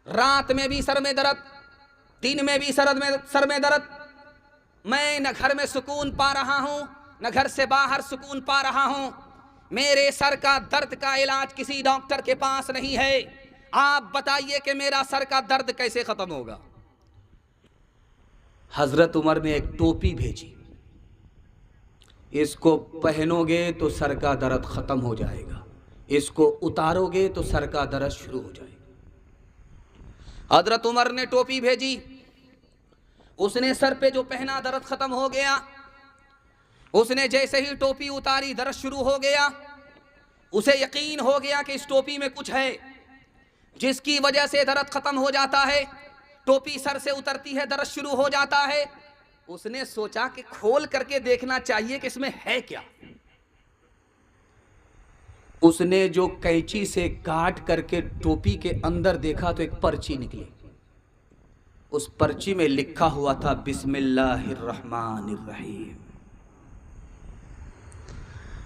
रात में भी सर में दर्द, दिन में भी सर में दर्द, मैं न घर में सुकून पा रहा हूं, न घर से बाहर सुकून पा रहा हूं, मेरे सर का दर्द का इलाज किसी डॉक्टर के पास नहीं है, आप बताइए कि मेरा सर का दर्द कैसे खत्म होगा। हजरत उमर ने एक टोपी भेजी, इसको पहनोगे तो सर का दर्द खत्म हो जाएगा, इसको उतारोगे तो सर का दर्द शुरू हो जाएगा। हजरत उमर ने टोपी भेजी, उसने सर पे जो पहना दर्द खत्म हो गया। उसने जैसे ही टोपी उतारी दर्द शुरू हो गया। उसे यकीन हो गया कि इस टोपी में कुछ है जिसकी वजह से दर्द खत्म हो जाता है। टोपी सर से उतरती है, दर्द शुरू हो जाता है। उसने सोचा कि खोल करके देखना चाहिए कि इसमें है क्या। उसने जो कैंची से काट करके टोपी के अंदर देखा तो एक पर्ची निकली। उस पर्ची में लिखा हुआ था बिस्मिल्लाहिर्रहमानिर्रहीम।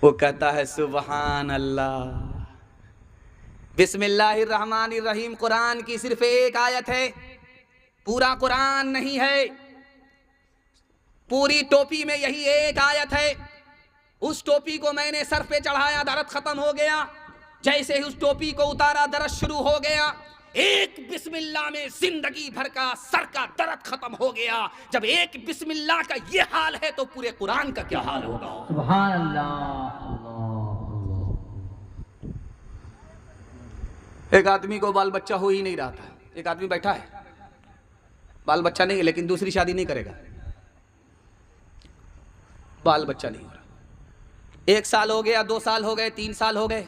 वो कहता है सुबहान अल्लाह, बिस्मिल्लाहिर्रहमानिर्रहीम कुरान की सिर्फ एक आयत है, पूरा कुरान नहीं है। पूरी टोपी में यही एक आयत है। उस टोपी को मैंने सर पे चढ़ाया, दर्द खत्म हो गया। जैसे ही उस टोपी को उतारा दर्द शुरू हो गया। एक बिस्मिल्लाह में जिंदगी भर का सर का दर्द खत्म हो गया। जब एक बिस्मिल्लाह का ये हाल है तो पूरे कुरान का क्या हाल होगा। सुभान अल्लाह। एक आदमी को बाल बच्चा हो ही नहीं रहा था। एक आदमी बैठा है, बाल बच्चा नहीं है, लेकिन दूसरी शादी नहीं करेगा, बाल बच्चा नहीं हो रहा। 1 साल हो गया, 2 साल हो गए, 3 साल हो गए।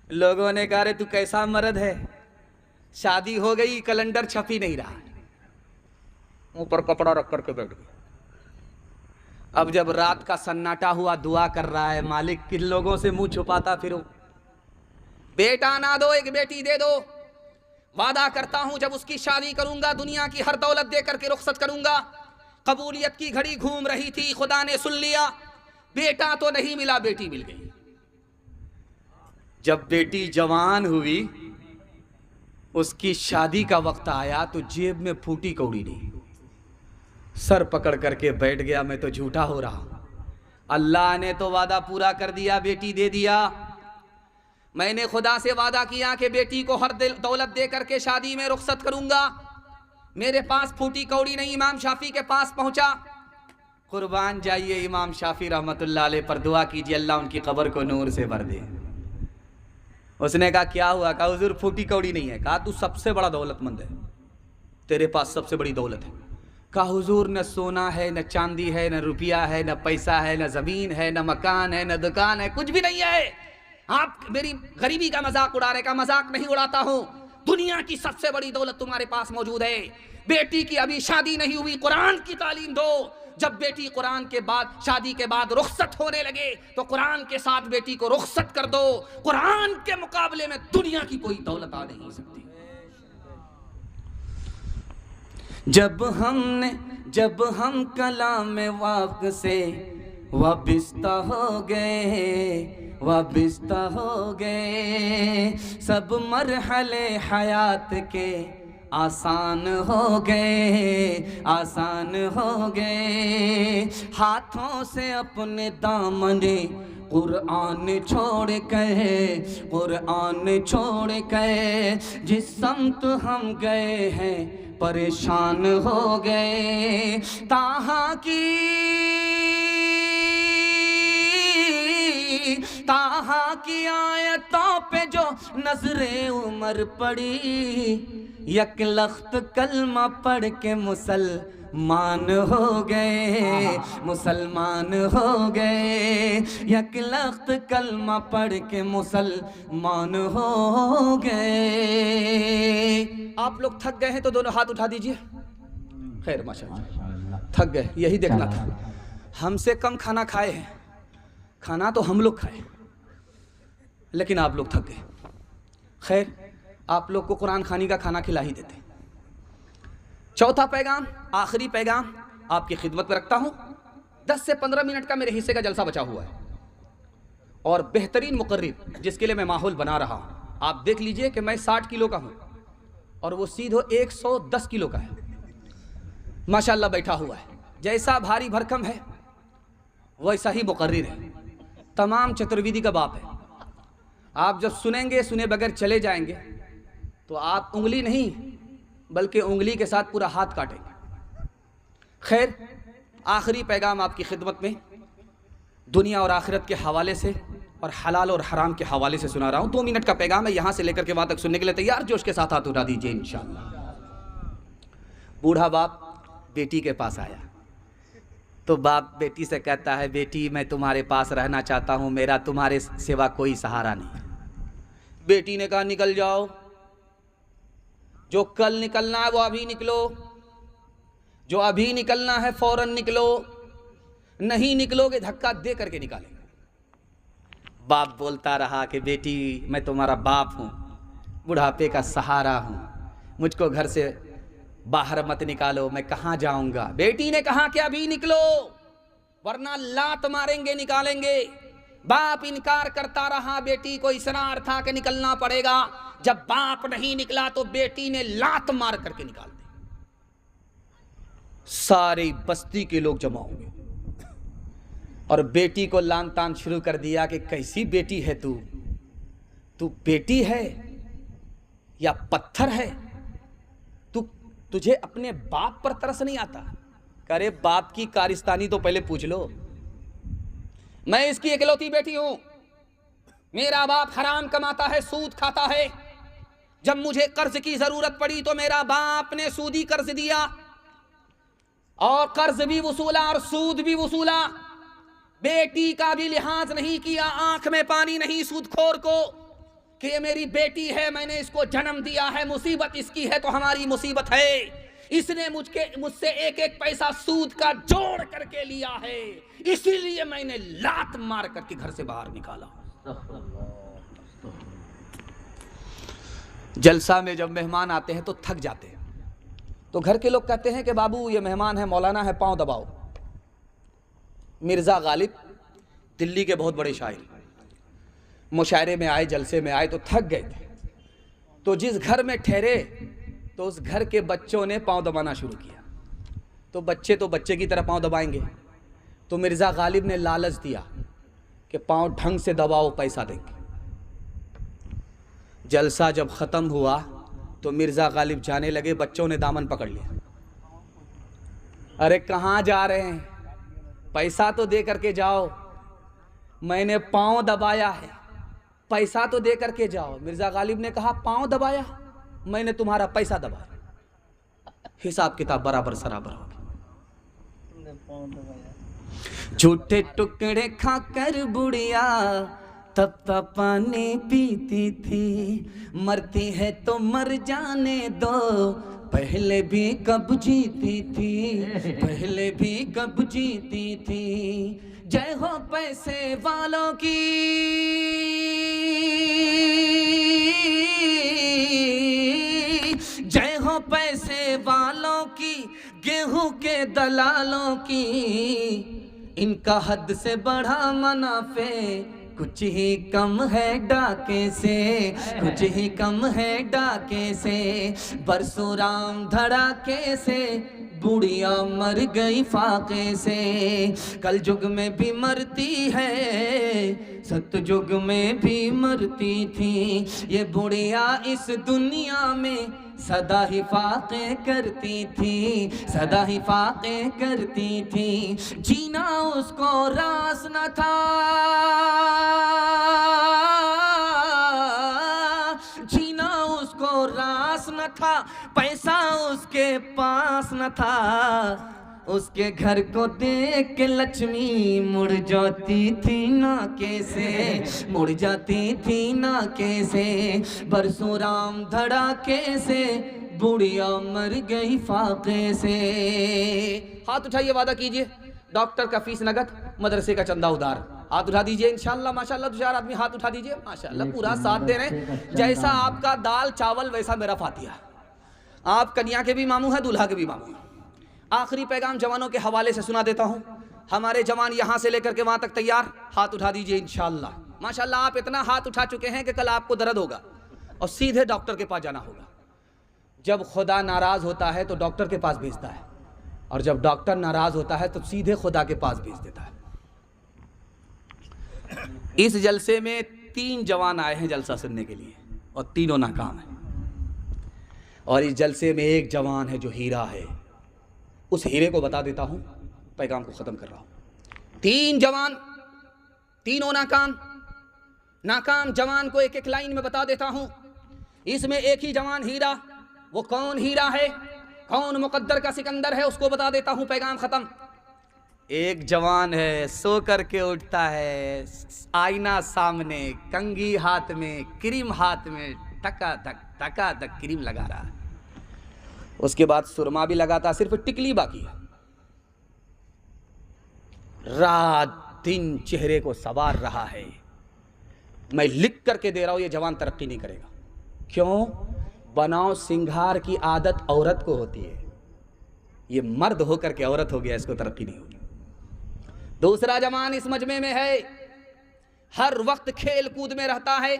लोगों ने कहा रे तू कैसा मर्द है, शादी हो गई, कैलेंडर छप ही नहीं रहा, ऊपर कपड़ा रख करके बैठ गया। अब जब रात का सन्नाटा हुआ, दुआ कर रहा है, मालिक किन लोगों से मुंह छुपाता फिरूं, बेटा ना दो, एक बेटी दे दो, वादा करता हूं जब उसकी शादी करूंगा दुनिया की हर दौलत दे करके रुखसत करूंगा। कबूलियत की घड़ी घूम रही थी, खुदा ने सुन लिया, बेटा तो नहीं मिला, बेटी मिल गई। जब बेटी जवान हुई, उसकी शादी का वक्त आया तो जेब में फूटी कौड़ी नहीं, सर पकड़ करके बैठ गया, मैं तो झूठा हो रहा हूं, अल्लाह ने तो वादा पूरा कर दिया, बेटी दे दिया। मैंने खुदा से वादा किया कि बेटी को हर दौलत दे करके शादी में रुखसत करूंगा, मेरे पास फूटी कौड़ी नहीं। इमाम शाफी के पास पहुंचा, कुर्बान जाइए इमाम शाफी रहमतुल्लाह अलैह पर दुआ कीजिए, अल्लाह उनकी कब्र को नूर से भर दे। उसने कहा क्या हुआ? कहा हुजूर फूटी कौड़ी नहीं है। कहा तू सबसे बड़ा दौलतमंद है, तेरे पास सबसे बड़ी दौलत है। कहा हुजूर न सोना है, न चांदी है, न रुपया है, न पैसा है, न जमीन है, न मकान है, न दुकान है, कुछ भी नहीं है। आप मेरी गरीबी का मजाक उड़ा रहे। का मजाक नहीं उड़ाता हूं, दुनिया की सबसे बड़ी दौलत तुम्हारे पास मौजूद है। बेटी की अभी शादी नहीं हुई, कुरान की तालीम दो। जब बेटी कुरान के बाद, शादी के बाद रुखसत होने लगे तो कुरान के साथ बेटी को रुखसत कर दो। कुरान के मुकाबले में दुनिया की कोई दौलत आ नहीं सकती। जब हम कलाम वाक़ से वाबिस्ता हो गए, सब मरहले हयात के आसान हो गए। हाथों से अपने दामने कुरान छोड़ के जिस समत हम गए हैं परेशान हो गए। ताहा की आयतों पे जो नजरे उमर पड़ी, यक लख्त कलमा पढ़ के मुसलमान हो गए। यक लख्त कलमा पढ़ के मुसलमान हो गए। आप लोग थक गए हैं तो दोनों हाथ उठा दीजिए। खैर माशाअल्लाह, थक गए, यही देखना था। हमसे कम खाना खाए हैं, खाना तो हम लोग खाए, लेकिन आप लोग थक गए। खैर, आप लोग को कुरान खानी का खाना खिला ही देते। चौथा पैगाम, आखिरी पैगाम आपकी खिदमत में रखता हूँ। 10 से 15 मिनट का मेरे हिस्से का जलसा बचा हुआ है और बेहतरीन मुकर्रिर जिसके लिए मैं माहौल बना रहा हूँ। आप देख लीजिए कि मैं 60 किलो का हूँ और वो सीधो 110 किलो का है, माशाल्लाह बैठा हुआ है। जैसा भारी भरकम है वैसा ही मुकर्रिर है, तमाम चतुर्विधि का बाप है। आप जब सुने बगैर चले जाएंगे तो आप उंगली नहीं बल्कि उंगली के साथ पूरा हाथ काटेंगे। खैर, आखिरी पैगाम आपकी खिदमत में दुनिया और आखिरत के हवाले से और हलाल और हराम के हवाले से सुना रहा हूँ। 2 मिनट का पैगाम है, यहाँ से लेकर के वहाँ तक सुनने के लिए तैयार? जोश के साथ हाथ उठा दीजिए इंशाअल्लाह। बूढ़ा बाप बेटी के पास आया तो बाप बेटी से कहता है, बेटी मैं तुम्हारे पास रहना चाहता हूँ, मेरा तुम्हारे सिवा कोई सहारा नहीं। बेटी ने कहा निकल जाओ, जो कल निकलना है वो अभी निकलो, जो अभी निकलना है फौरन निकलो, नहीं निकलोगे धक्का दे करके निकालेंगे। बाप बोलता रहा कि बेटी मैं तुम्हारा बाप हूँ, बुढ़ापे का सहारा हूँ, मुझको घर से बाहर मत निकालो, मैं कहाँ जाऊंगा। बेटी ने कहा कि अभी निकलो वरना लात मारेंगे, निकालेंगे। बाप इनकार करता रहा, बेटी को इसरार था कि निकलना पड़ेगा। जब बाप नहीं निकला तो बेटी ने लात मार करके निकाल दी। सारी बस्ती के लोग जमा हो गए और बेटी को लान तान शुरू कर दिया कि कैसी बेटी है तू बेटी है या पत्थर है? तुझे अपने बाप पर तरस नहीं आता? करे बाप की कारिस्तानी तो पहले पूछ लो। मैं इसकी इकलौती बेटी हूं, मेरा बाप हराम कमाता है, सूद खाता है। जब मुझे कर्ज की जरूरत पड़ी तो मेरा बाप ने सूदी कर्ज दिया और कर्ज भी वसूला और सूद भी वसूला। बेटी का भी लिहाज नहीं किया, आंख में पानी नहीं सूदखोर को कि ये मेरी बेटी है, मैंने इसको जन्म दिया है, मुसीबत इसकी है तो हमारी मुसीबत है। इसने मुझसे एक एक पैसा सूद का जोड़ करके लिया है, इसीलिए मैंने लात मार करके घर से बाहर निकाला। जलसा में जब मेहमान आते हैं तो थक जाते हैं, तो घर के लोग कहते हैं कि बाबू ये मेहमान है, मौलाना है, पांव दबाओ। मिर्ज़ा गालिब दिल्ली के बहुत बड़े शायर मुशायरे में आए, जलसे में आए तो थक गए थे, तो जिस घर में ठहरे तो उस घर के बच्चों ने पांव दबाना शुरू किया। तो बच्चे की तरह पांव दबाएंगे, तो मिर्ज़ा गालिब ने लालच दिया कि पांव ढंग से दबाओ, पैसा देंगे। जलसा जब ख़त्म हुआ तो मिर्ज़ा गालिब जाने लगे, बच्चों ने दामन पकड़ लिया। अरे कहाँ जा रहे हैं, पैसा तो दे करके जाओ, मैंने पांव दबाया है, पैसा तो दे करके जाओ। मिर्ज़ा गालिब ने कहा पांव दबाया, मैंने तुम्हारा पैसा दबाया, हिसाब किताब बराबर सराबर हो गया। झूठे टुकड़े खाकर बुढ़िया तब तक पानी पीती थी, मरती है तो मर जाने दो, पहले भी कब जीती थी, पहले भी कब जीती थी। जय हो पैसे वालों की, जय हो पैसे वालों की, गेहूं के दलालों की, इनका हद से बढ़ा मुनाफे, कुछ ही कम है डाके से, कुछ ही कम है डाके से। परशुराम धड़ाके से, बुढ़िया मर गई फाके से। कल युग में भी मरती है, सतयुग में भी मरती थी, ये बुढ़िया इस दुनिया में सदा ही फाके करती थी, सदा ही फाके करती थी। जीना उसको रास न था, जीना उसको रास न था, पैसा उसके पास न था, उसके घर को देख के लक्ष्मी मुड़ जाती थी ना कैसे, मुड़ जाती थी ना कैसे। परशुराम धड़ाके से, बुढ़िया मर गई फाके से। हाथ उठाइए, वादा कीजिए, डॉक्टर का फीस नगद, मदरसे का चंदा उधार। हाथ उठा दीजिए इंशाल्लाह, माशाल्लाह। 2 4 आदमी हाथ उठा दीजिए, माशाल्लाह पूरा साथ दे रहे हैं। जैसा आपका दाल चावल वैसा मेरा फातिहा। आप कन्या के भी मामू हैं, दूल्हा के भी मामू हैं। आखिरी पैगाम जवानों के हवाले से सुना देता हूँ। हमारे जवान यहाँ से लेकर के वहाँ तक तैयार, हाथ उठा दीजिए इंशाल्लाह। माशाल्लाह आप इतना हाथ उठा चुके हैं कि कल आपको दर्द होगा और सीधे डॉक्टर के पास जाना होगा। जब खुदा नाराज़ होता है तो डॉक्टर के पास भेजता है, और जब डॉक्टर नाराज़ होता है तो सीधे खुदा के पास भेज देता है। इस जलसे में 3 जवान आए हैं जलसा सुनने के लिए, और तीनों नाकाम हैं। और इस जलसे में एक जवान है जो हीरा है, उस हीरे को बता देता हूँ, पैगाम को ख़त्म कर रहा हूँ। 3 जवान, तीनों नाकाम। नाकाम जवान को एक एक लाइन में बता देता हूँ। इसमें एक ही जवान हीरा, वो कौन हीरा है, कौन मुकद्दर का सिकंदर है, उसको बता देता हूँ, पैगाम ख़त्म। एक जवान है, सो करके उठता है, आईना सामने, कंघी हाथ में, क्रीम हाथ में, टका टक क्रीम लगा रहा है। उसके बाद सुरमा भी लगाता, सिर्फ टिकली बाकी है। रात दिन चेहरे को सवार रहा है। मैं लिख करके दे रहा हूं, ये जवान तरक्की नहीं करेगा। क्यों? बनाओ सिंगार की आदत औरत को होती है, ये मर्द होकर के औरत हो गया, इसको तरक्की नहीं होगी। दूसरा जवान इस मजमे में है, हर वक्त खेल कूद में रहता है।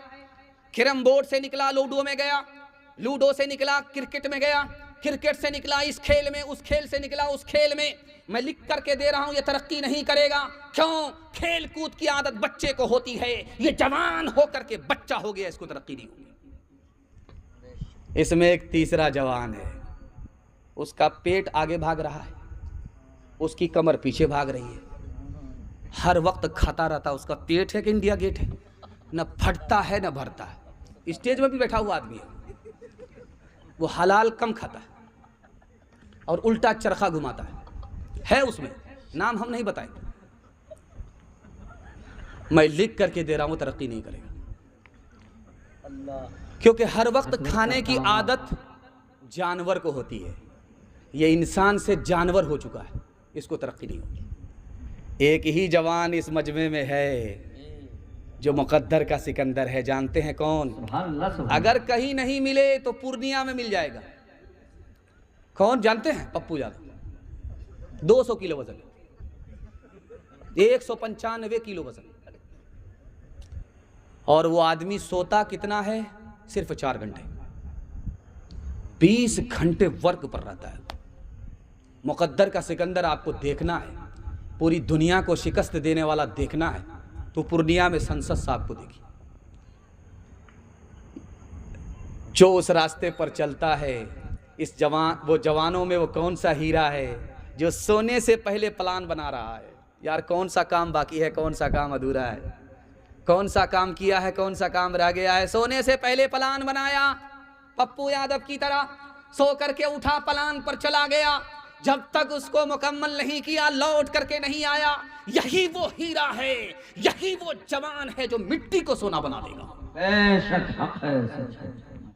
कैरम बोर्ड से निकला लूडो में गया, लूडो से निकला क्रिकेट में गया, क्रिकेट से निकला इस खेल में, उस खेल से निकला उस खेल में। मैं लिख करके दे रहा हूं, ये तरक्की नहीं करेगा। क्यों? खेल कूद की आदत बच्चे को होती है, ये जवान होकर के बच्चा हो गया, इसको तरक्की नहीं होगी। इसमें एक तीसरा जवान है, उसका पेट आगे भाग रहा है, उसकी कमर पीछे भाग रही है, हर वक्त खाता रहता, उसका पेट है कि इंडिया गेट है, न फटता है न भरता है। स्टेज में भी बैठा हुआ आदमी है, वो हलाल कम खाता है और उल्टा चरखा घुमाता है उसमें, नाम हम नहीं बताएंगे। मैं लिख करके दे रहा हूं, तरक्की नहीं करेगा, क्योंकि हर वक्त खाने की आदत जानवर को होती है। ये इंसान से जानवर हो चुका है, इसको तरक्की नहीं होगी। एक ही जवान इस मजमे में है जो मुकद्दर का सिकंदर है, जानते हैं कौन? अगर कहीं नहीं मिले तो पूर्णिया में मिल जाएगा। कौन जानते हैं? पप्पू यादव। 200 किलो वजन, 195 किलो वजन, और वो आदमी सोता कितना है? सिर्फ 4 घंटे। 20 घंटे वर्क पर रहता है। मुकद्दर का सिकंदर आपको देखना है, पूरी दुनिया को शिकस्त देने वाला देखना है, तो पूर्णिया में संसद साहब को देखिए। जो उस रास्ते पर चलता है, इस वो जवानों में वो कौन सा हीरा है जो सोने से पहले प्लान बना रहा है? यार कौन सा काम बाकी है, कौन सा काम अधूरा है, कौन सा काम किया है, कौन सा काम रह गया है? सोने से पहले प्लान बनाया, पप्पू यादव की तरह सो करके उठा, प्लान पर चला गया, जब तक उसको मुकम्मल नहीं किया लौट करके नहीं आया। यही वो हीरा है, यही वो जवान है जो मिट्टी को सोना बना देगा।